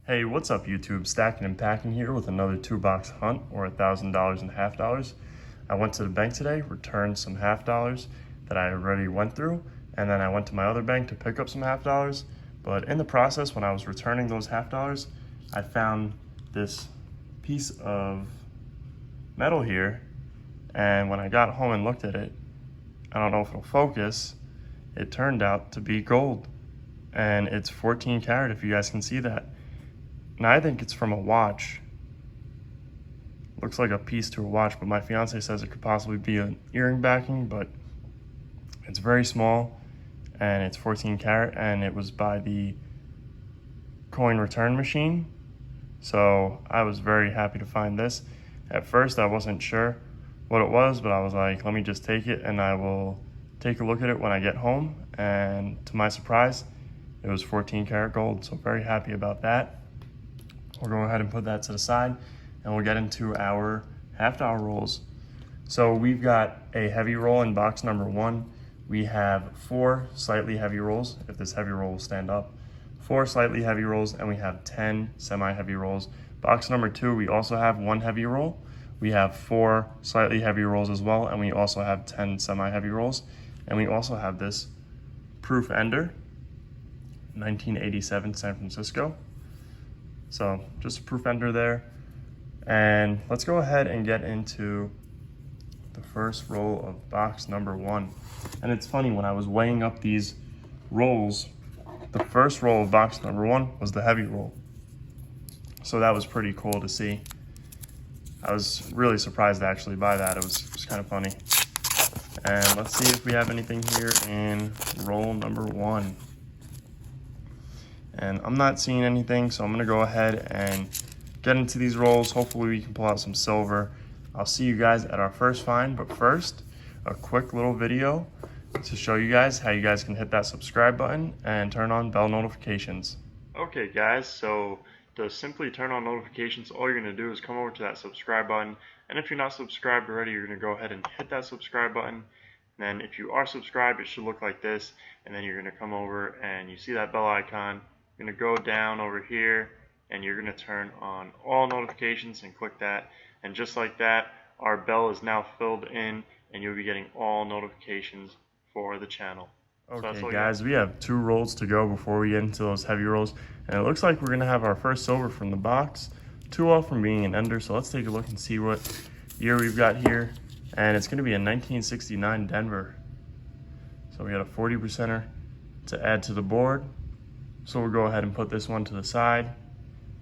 Hey, what's up YouTube? Stacking and Packing here with another 2-box hunt or $1,000 in half dollars. I went to the bank today, returned some half dollars that I already went through, and then I went to my other bank to pick up some half dollars. But in the process, when I was returning those half dollars, I found this piece of metal here, and when I got home and looked at it, I don't know if it'll focus, it turned out to be gold. And it's 14 karat, if you guys can see that. Now I think it's from a watch. Looks like a piece to a watch, but my fiance says it could possibly be an earring backing, but it's very small and it's 14 karat, and it was by the coin return machine. So I was very happy to find this. At first I wasn't sure what it was, but I was like, let me just take it and I will take a look at it when I get home. And to my surprise, it was 14 karat gold, so very happy about that. We'll go ahead and put that to the side and we'll get into our half dollar rolls. So we've got a heavy roll in box number 1. We have 4 slightly heavy rolls, if this heavy roll will stand up. 4 slightly heavy rolls, and we have 10 semi-heavy rolls. Box number 2, we also have 1 heavy roll. We have 4 slightly heavy rolls as well, and we also have 10 semi-heavy rolls. And we also have this Proof Ender, 1987 San Francisco. So just a Proof Ender there. And let's go ahead and get into the first roll of box number 1. And it's funny, when I was weighing up these rolls, the first roll of box number 1 was the heavy roll. So that was pretty cool to see. I was really surprised actually by that. It was kind of funny. And let's see if we have anything here in roll number 1. And I'm not seeing anything, so I'm gonna go ahead and get into these rolls. Hopefully we can pull out some silver. I'll see you guys at our first find, but first, a quick little video to show you guys how you guys can hit that subscribe button and turn on bell notifications. Okay guys, so to simply turn on notifications, all you're gonna do is come over to that subscribe button. And if you're not subscribed already, you're gonna go ahead and hit that subscribe button. And then if you are subscribed, it should look like this. And then you're gonna come over and you see that bell icon. You're gonna go down over here and you're gonna turn on all notifications and click that. And just like that, our bell is now filled in and you'll be getting all notifications for the channel. Okay so guys, we have 2 rolls to go before we get into those heavy rolls. And it looks like we're gonna have our first silver from the box. 2 off from being an ender, so let's take a look and see what year we've got here. And it's gonna be a 1969 Denver. So we got a 40%er to add to the board. So we'll go ahead and put this one to the side,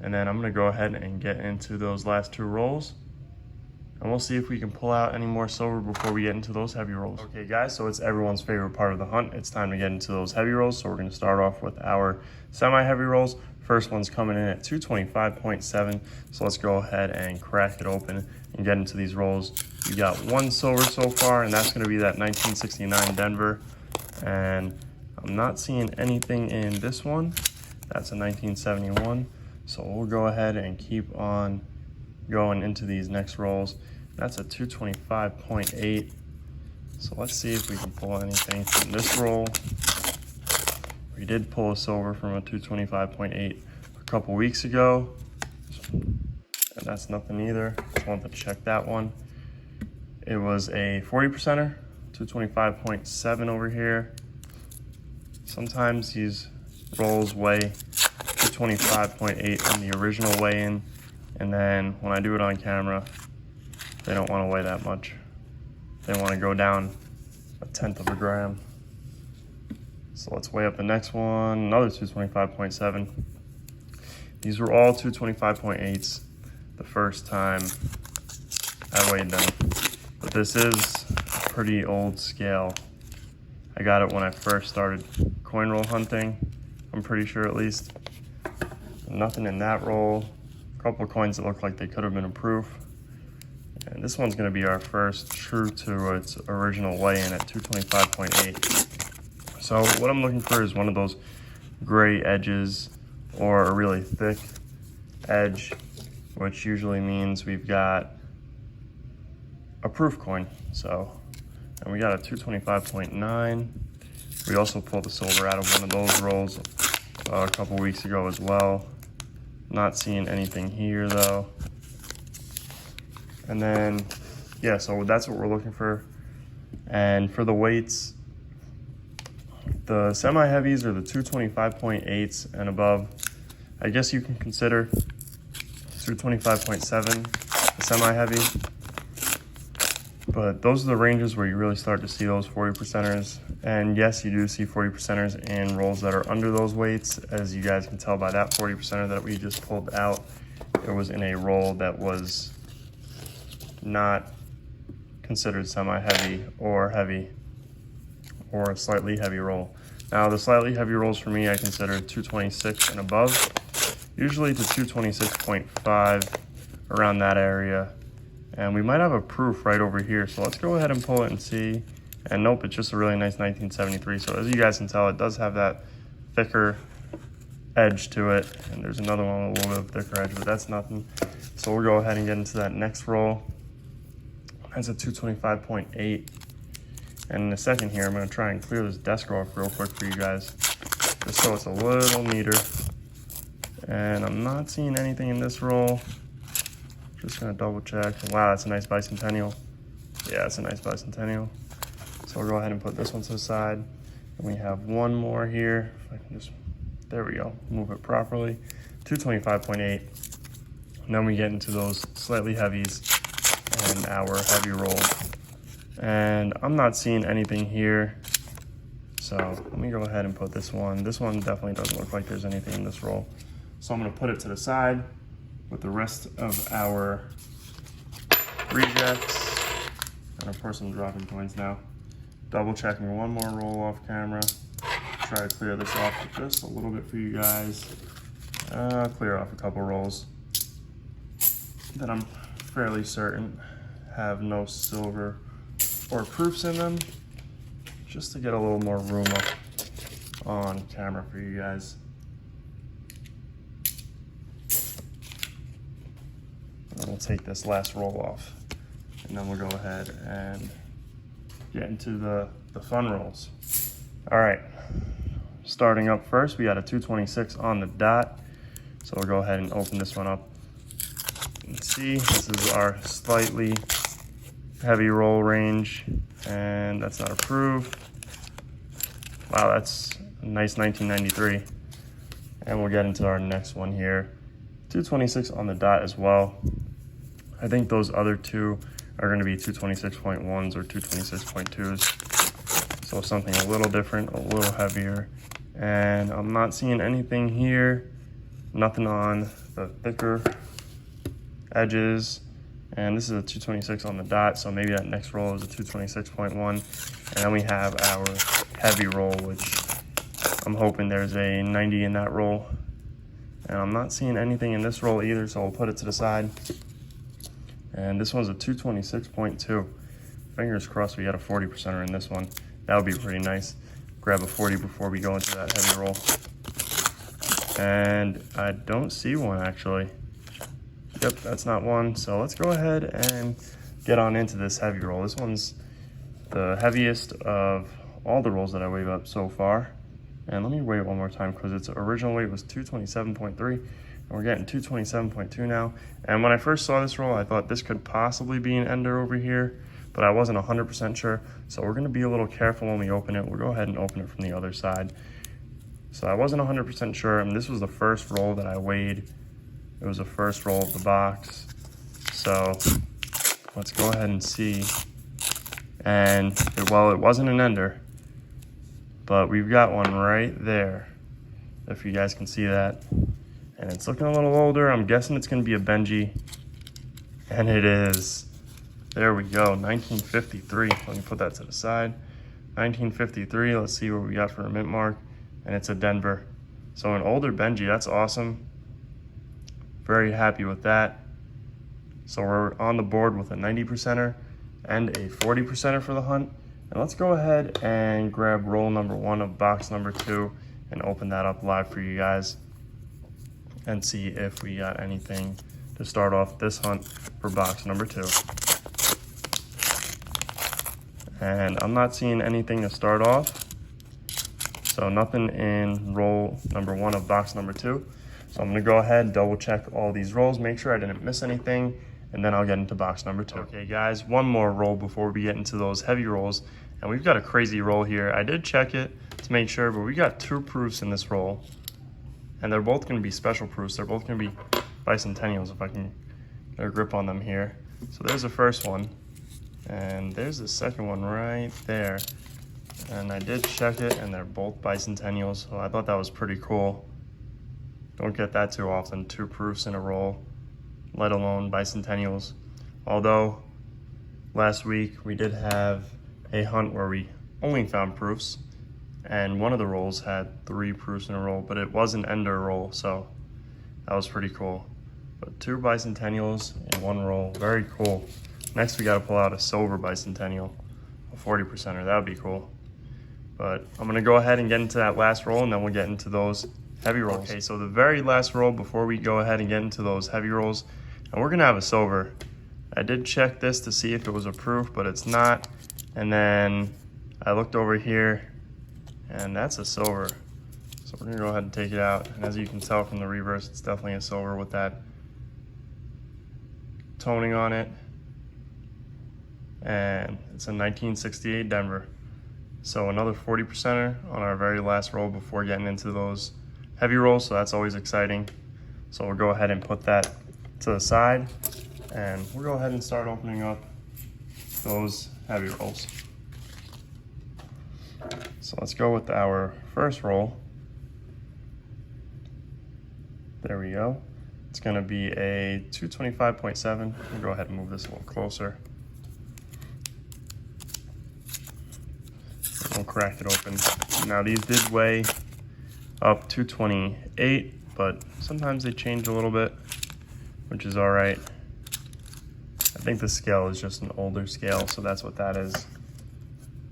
and then I'm gonna go ahead and get into those last 2 rolls, and we'll see if we can pull out any more silver before we get into those heavy rolls. Okay guys, so it's everyone's favorite part of the hunt. It's time to get into those heavy rolls. So we're gonna start off with our semi-heavy rolls. First one's coming in at 225.7. So let's go ahead and crack it open and get into these rolls. We got 1 silver so far, and that's gonna be that 1969 Denver. And I'm not seeing anything in this one. That's a 1971. So we'll go ahead and keep on going into these next rolls. That's a 225.8. So let's see if we can pull anything from this roll. We did pull a silver from a 225.8 a couple weeks ago. And that's nothing either. Just wanted to check that one. It was a 40%er, 225.7 over here. Sometimes these rolls weigh 225.8 on the original weigh-in, and then when I do it on camera, they don't want to weigh that much. They want to go down 1/10 of a gram. So let's weigh up the next one, another 225.7. These were all 225.8s the first time I weighed them, but this is a pretty old scale. I got it when I first started coin roll hunting, I'm pretty sure at least. Nothing in that roll. A couple of coins that look like they could have been a proof. And this one's gonna be our first true to its original weigh-in at 225.8. So what I'm looking for is one of those gray edges or a really thick edge, which usually means we've got a proof coin. So, and we got a 225.9. We also pulled the silver out of one of those rolls a couple weeks ago as well. Not seeing anything here though. And then, yeah, so that's what we're looking for. And for the weights, the semi-heavies are the 225.8s and above. I guess you can consider 225.7 a semi-heavy. But those are the ranges where you really start to see those 40%ers. And yes, you do see 40%ers in rolls that are under those weights. As you guys can tell by that 40%er that we just pulled out, it was in a roll that was not considered semi-heavy or heavy, or a slightly heavy roll. Now the slightly heavy rolls for me, I consider 226 and above, usually to 226.5, around that area. And we might have a proof right over here, so let's go ahead and pull it and see. And nope, it's just a really nice 1973. So as you guys can tell, it does have that thicker edge to it. And there's another one with a little bit of thicker edge, but that's nothing. So we'll go ahead and get into that next roll. That's a 225.8. And in a second here, I'm gonna try and clear this desk off real quick for you guys, just so it's a little neater. And I'm not seeing anything in this roll. Just gonna double check. Wow, that's a nice bicentennial. Yeah, it's a nice bicentennial. So we'll go ahead and put this one to the side. And we have one more here. If I can just, there we go, move it properly. 225.8. And then we get into those slightly heavies and our heavy roll. And I'm not seeing anything here. So let me go ahead and put this one. This one definitely doesn't look like there's anything in this roll. So I'm gonna put it to the side with the rest of our rejects. And of course I'm dropping coins now. Double checking one more roll off camera. Try to clear this off just a little bit for you guys. Clear off a couple rolls that I'm fairly certain have no silver or proofs in them, just to get a little more room up on camera for you guys. And we'll take this last roll off, and then we'll go ahead and get into the fun rolls. All right, starting up first, we got a 226 on the dot. So we'll go ahead and open this one up. And see, this is our slightly heavy roll range, and that's not approved. Wow, that's a nice 1993. And we'll get into our next one here. 226 on the dot as well. I think those other two are going to be 226.1s or 226.2s. So something a little different, a little heavier. And I'm not seeing anything here. Nothing on the thicker edges. And this is a 226 on the dot, so maybe that next roll is a 226.1. And then we have our heavy roll, which I'm hoping there's a 90 in that roll. And I'm not seeing anything in this roll either, so I'll put it to the side. And this one's a 226.2. Fingers crossed we got a 40%er in this one. That would be pretty nice. Grab a 40 before we go into that heavy roll. And I don't see one actually. Yep, that's not one. So let's go ahead and get on into this heavy roll. This one's the heaviest of all the rolls that I weighed up so far. And let me weigh it one more time, because its original weight was 227.3, and we're getting 227.2 now. And when I first saw this roll, I thought this could possibly be an ender over here, but I wasn't 100% sure. So we're gonna be a little careful when we open it. We'll go ahead and open it from the other side. So I wasn't 100% sure, and this was the first roll that I weighed. It was the first roll of the box. So let's go ahead and see. And well, it wasn't an ender, but we've got one right there, if you guys can see that. And it's looking a little older. I'm guessing it's gonna be a Benji, and it is. There we go, 1953. Let me put that to the side. 1953, let's see what we got for a mint mark. And it's a Denver. So an older Benji, that's awesome. Very happy with that. So we're on the board with a 90%er and a 40%er for the hunt. And let's go ahead and grab roll number 1 of box number 2 and open that up live for you guys and see if we got anything to start off this hunt for box number 2. And I'm not seeing anything to start off. So nothing in roll number 1 of box number 2. So I'm gonna go ahead and double check all these rolls, make sure I didn't miss anything, and then I'll get into box number 2. Okay guys, one more roll before we get into those heavy rolls. And we've got a crazy roll here. I did check it to make sure, but we got 2 proofs in this roll. And they're both gonna be special proofs. They're both gonna be bicentennials if I can get a grip on them here. So there's the first one. And there's the second one right there. And I did check it and they're both bicentennials. So I thought that was pretty cool. Don't get that too often, 2 proofs in a roll, let alone bicentennials. Although last week we did have a hunt where we only found proofs, and one of the rolls had 3 proofs in a roll, but it was an ender roll, so that was pretty cool. But 2 bicentennials in 1 roll, very cool. Next we gotta pull out a silver bicentennial, a 40%er, that would be cool. But I'm gonna go ahead and get into that last roll and then we'll get into those heavy rolls. Okay, so the very last roll before we go ahead and get into those heavy rolls, and we're gonna have a silver. I did check this to see if it was a proof, but it's not. And then I looked over here and that's a silver. So we're gonna go ahead and take it out. And as you can tell from the reverse, it's definitely a silver with that toning on it. And it's a 1968 Denver. So another 40%er on our very last roll before getting into those heavy rolls, so that's always exciting. So we'll go ahead and put that to the side and we'll go ahead and start opening up those heavy rolls. So let's go with our first roll. There we go. It's gonna be a 225.7. We'll go ahead and move this a little closer. We'll crack it open. Now these did weigh up 228, but sometimes they change a little bit, which is all right. I think the scale is just an older scale, so that's what that is.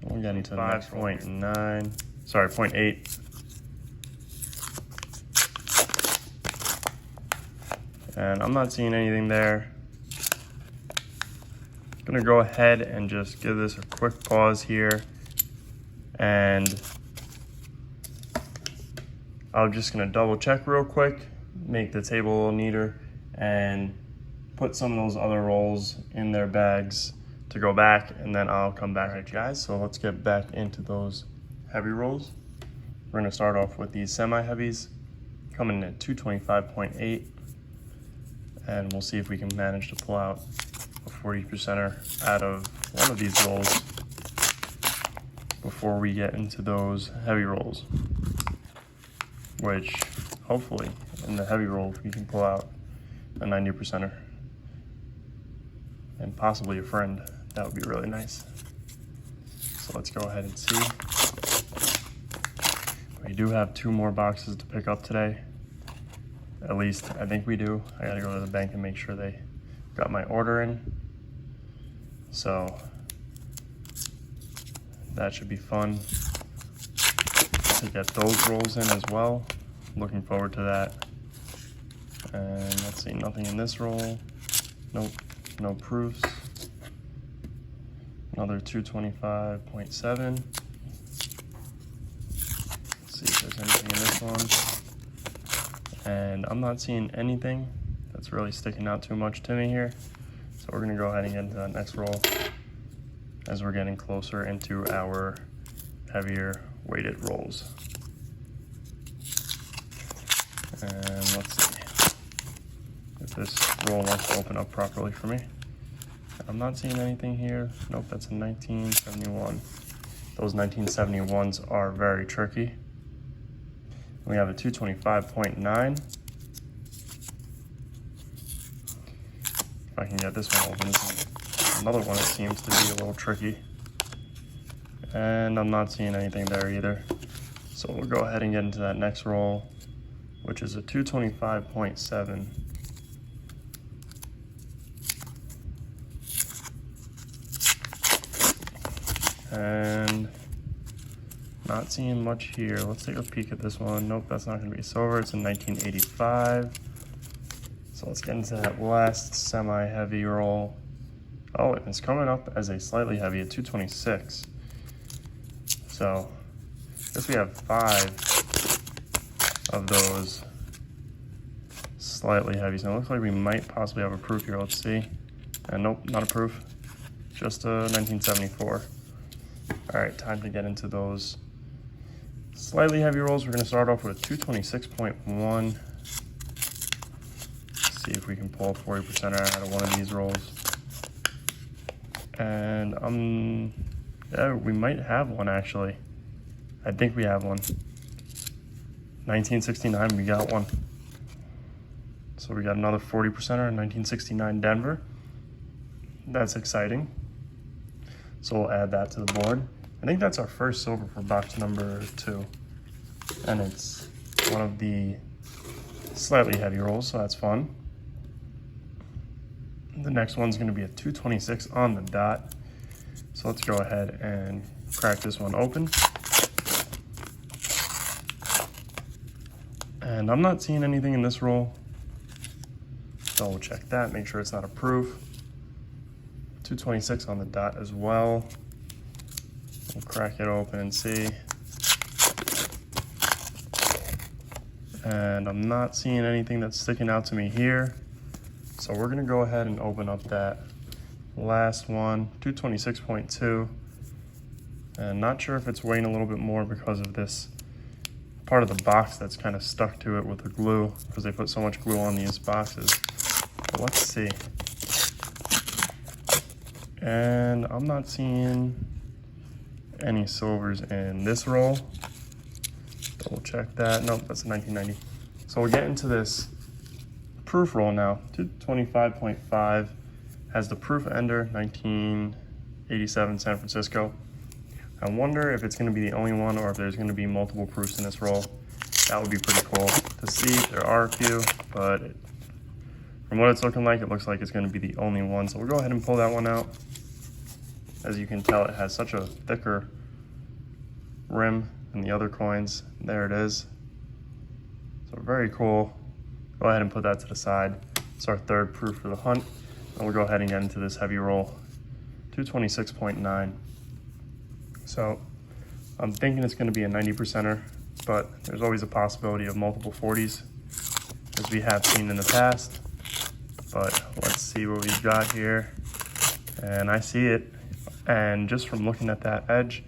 We're getting to 5.9, sorry, 0.8. And I'm not seeing anything there. I'm gonna go ahead and just give this a quick pause here. And I'm just gonna double check real quick, make the table a little neater, and put some of those other rolls in their bags to go back, and then I'll come back. All right, guys, so let's get back into those heavy rolls. We're gonna start off with these semi-heavies, coming in at 225.8, and we'll see if we can manage to pull out a 40%er out of one of these rolls before we get into those heavy rolls, which hopefully in the heavy roll we can pull out a 90%er and possibly a friend. That would be really nice. So let's go ahead and see. We do have 2 more boxes to pick up today. At least I think we do. I gotta go to the bank and make sure they got my order in. So that should be fun to get those rolls in as well. Looking forward to that. And let's see, nothing in this roll. Nope, no proofs. Another 225.7. Let's see if there's anything in this one. And I'm not seeing anything that's really sticking out too much to me here. So we're gonna go ahead and get into that next roll as we're getting closer into our heavier weighted rolls. And let's see if this roll wants to open up properly for me. I'm not seeing anything here. Nope, that's a 1971. Those 1971s are very tricky. We have a 225.9. If I can get this one open. Another one that seems to be a little tricky. And I'm not seeing anything there either. So we'll go ahead and get into that next roll, which is a 225.7. And not seeing much here. Let's take a peek at this one. Nope, that's not gonna be silver. It's a 1985. So let's get into that last semi-heavy roll. Oh, it's coming up as a slightly heavy at 226. So I guess we have 5 of those slightly heavy. So it looks like we might possibly have a proof here. Let's see. And nope, not a proof. Just a 1974. All right, time to get into those slightly heavy rolls. We're gonna start off with a 226.1. See if we can pull a 40% out of one of these rolls. And yeah, we might have one actually. I think we have one. 1969, we got one. So we got another 40%er in 1969 Denver. That's exciting. So we'll add that to the board. I think that's our first silver for box number 2. And it's one of the slightly heavy rolls, so that's fun. The next one's gonna be a 226 on the dot. So let's go ahead and crack this one open. And I'm not seeing anything in this roll. So we'll check that, make sure it's not a proof. 226 on the dot as well. We'll crack it open and see. And I'm not seeing anything that's sticking out to me here. So we're gonna go ahead and open up that last one, 226.2. And not sure if it's weighing a little bit more because of this part of the box that's kind of stuck to it with the glue, because they put so much glue on these boxes. But let's see. And I'm not seeing any silvers in this roll. Double check that. Nope, that's a 1990. So we'll get into this proof roll now. 225.5 has the proof ender, 1987 San Francisco. I wonder if it's going to be the only one or if there's going to be multiple proofs in this roll. That would be pretty cool to see. There are a few, but from what it's looking like, it looks like it's going to be the only one. So we'll go ahead and pull that one out. As you can tell, it has such a thicker rim than the other coins. There it is. So very cool. Go ahead and put that to the side. It's our third proof for the hunt. And we'll go ahead and get into this heavy roll. 226.9. So I'm thinking it's going to be a 90%er, but there's always a possibility of multiple 40s, as we have seen in the past. But let's see what we've got here. And I see it. And just from looking at that edge,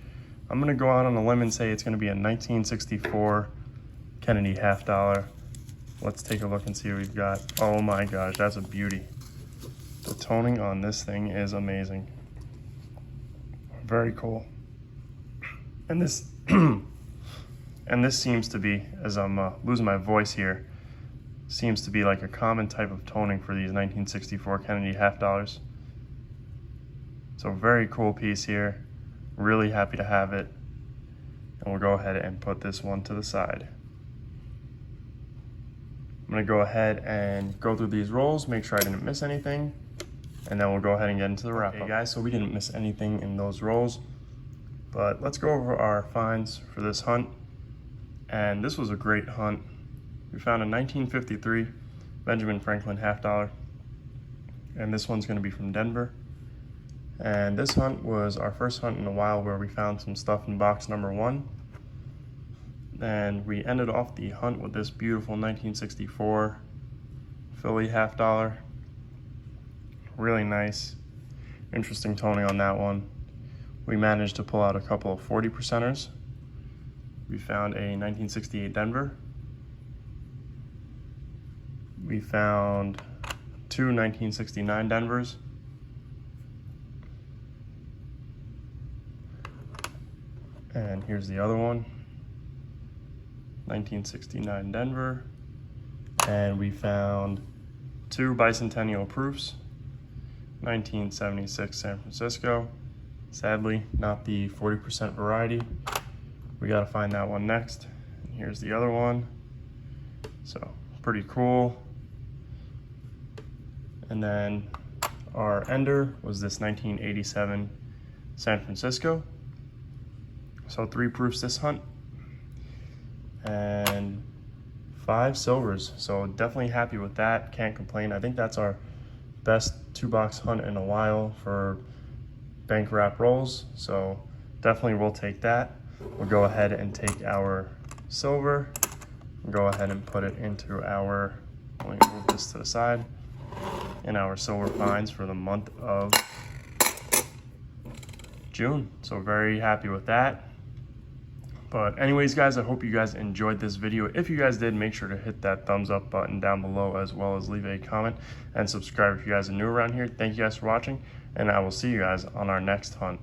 I'm going to go out on a limb and say it's going to be a 1964 Kennedy half dollar. Let's take a look and see what we've got. Oh my gosh, that's a beauty. The toning on this thing is amazing. Very cool. And this and this seems to be, as I'm losing my voice here, seems to be like a common type of toning for these 1964 Kennedy half dollars. So very cool piece here. Really happy to have it. And we'll go ahead and put this one to the side. I'm gonna go ahead and go through these rolls, make sure I didn't miss anything, and then we'll go ahead and get into the wrap up. Okay guys, so we didn't miss anything in those rolls, but let's go over our finds for this hunt. And this was a great hunt. We found a 1953 Benjamin Franklin half dollar, and this one's gonna be from Denver. And this hunt was our first hunt in a while where we found some stuff in box number 1. And we ended off the hunt with this beautiful 1964 Philly half dollar. Really nice. Interesting toning on that one. We managed to pull out a couple of 40%ers. We found a 1968 Denver. We found 2 1969 Denvers. And here's the other one, 1969 Denver. And we found 2 bicentennial proofs, 1976 San Francisco. Sadly, not the 40% variety. We gotta find that one next. And here's the other one. So pretty cool. And then our ender was this 1987 San Francisco. So 3 proofs this hunt and 5 silvers. So definitely happy with that. Can't complain. I think that's our best 2-box hunt in a while for bank wrap rolls. So definitely we'll take that. We'll go ahead and take our silver and go ahead and put it into our Let me move this to the side. And our silver finds for the month of June. So very happy with that. But anyways, guys, I hope you guys enjoyed this video. If you guys did, make sure to hit that thumbs up button down below, as well as leave a comment and subscribe if you guys are new around here. Thank you guys for watching, and I will see you guys on our next hunt.